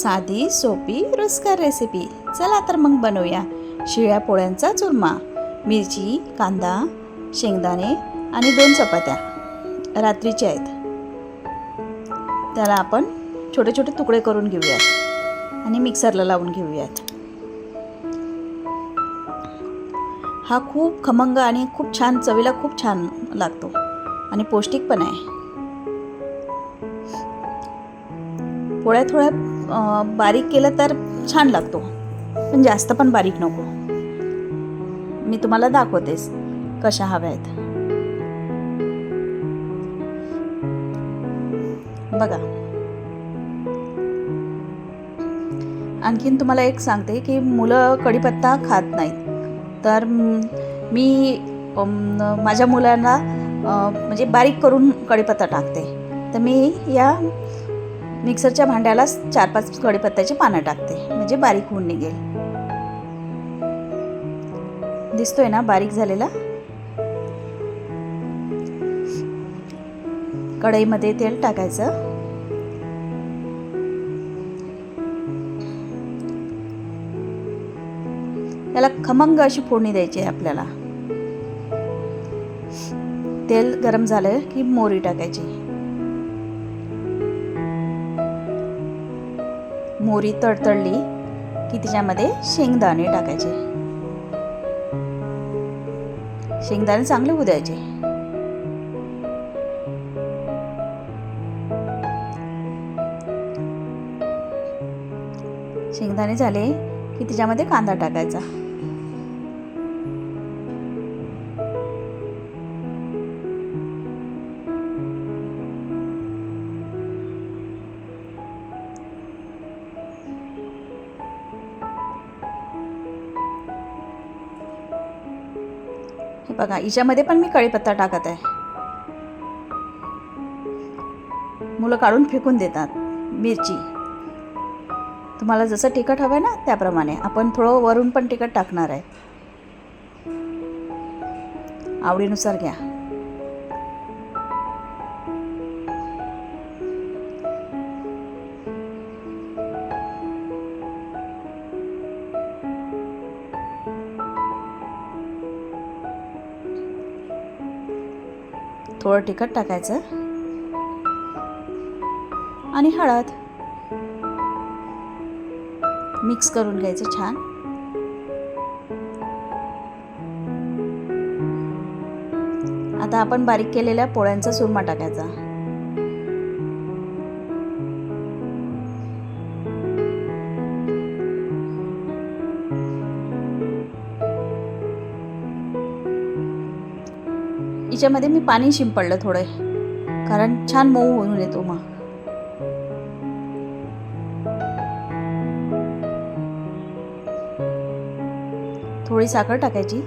साधी सोपी रुचकर रेसिपी. चला तर मग बनवूया शिळ्या पोळ्यांचा चुरमा. मिरची, कांदा, शेंगदाणे आणि 2 चपात्या रात्रीच्या आहेत. त्याला आपण छोटे छोटे तुकडे करून घेऊयात आणि मिक्सरला लावून घेऊयात. हा खूप खमंग आणि खूप छान चवीला खूप छान लागतो आणि पौष्टिक पण आहे. पोळ्या थोड्या बारीक केलं तर छान लागतो, पण जास्त पण बारीक नको. मी तुम्हाला दाखवतेस कशा हव्या आहेत. बघा, आणखीन तुम्हाला एक सांगते की मुलं कढीपत्ता खात नाहीत, तर मी माझ्या मुलांना म्हणजे बारीक करून कढीपत्ता टाकते. तर मी या मिक्सरच्या भांड्याला 4-5 कढीपत्त्याची पानं टाकते, म्हणजे बारीक होऊन निघेल. दिसतोय ना बारीक झालेला. कढईमध्ये तेल टाकायचं. याला खमंग अशी फोडणी द्यायची आहे आपल्याला. तेल गरम झालं की मोहरी टाकायची. मोहरी तडतडली की तिच्यामध्ये शेंगदाणे टाकायचे. शेंगदाणे चांगले होऊ द्यायचे. शेंगदाणे झाले की तिच्यामध्ये कांदा टाकायचा. हे बघा, हिच्यामध्ये पण मी कढीपत्ता टाकत आहे. मुलं काढून फेकून देतात. मिरची तुम्हाला जसं तिखट हवं आहे ना त्याप्रमाणे आपण थोडं वरून पण तिखट टाकणार आहे. आवडीनुसार घ्या. थोडं तिखट टाकायचं आणि हळद. मिक्स करून घ्यायचं छान. आता आपण बारीक केलेल्या पोळ्यांचा चुरमा टाकायचा. याच्यामध्ये मी पाणी शिंपडलं थोडं, कारण छान मऊ होऊन येतो. मग थोडी साखर टाकायची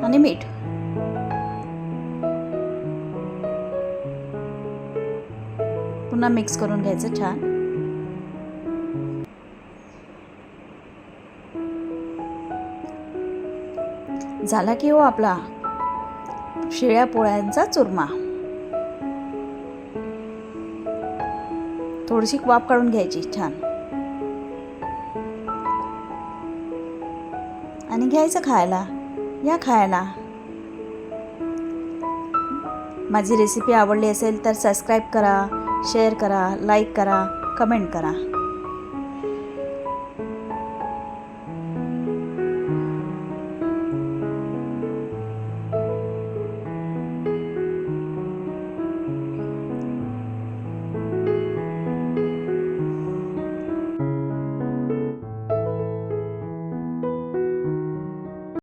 आणि मीठ. पुन्हा मिक्स करून घ्यायचं छान. झाला की हो आपला शिळ्या पोळ्यांचा चुरमा. थोडीशी वाफ काढून घ्यायची छान आणि घ्यायचं खायला. या खायला. माझी रेसिपी आवडली असेल तर सबस्क्राईब करा, शेअर करा, लाईक करा, कमेंट करा.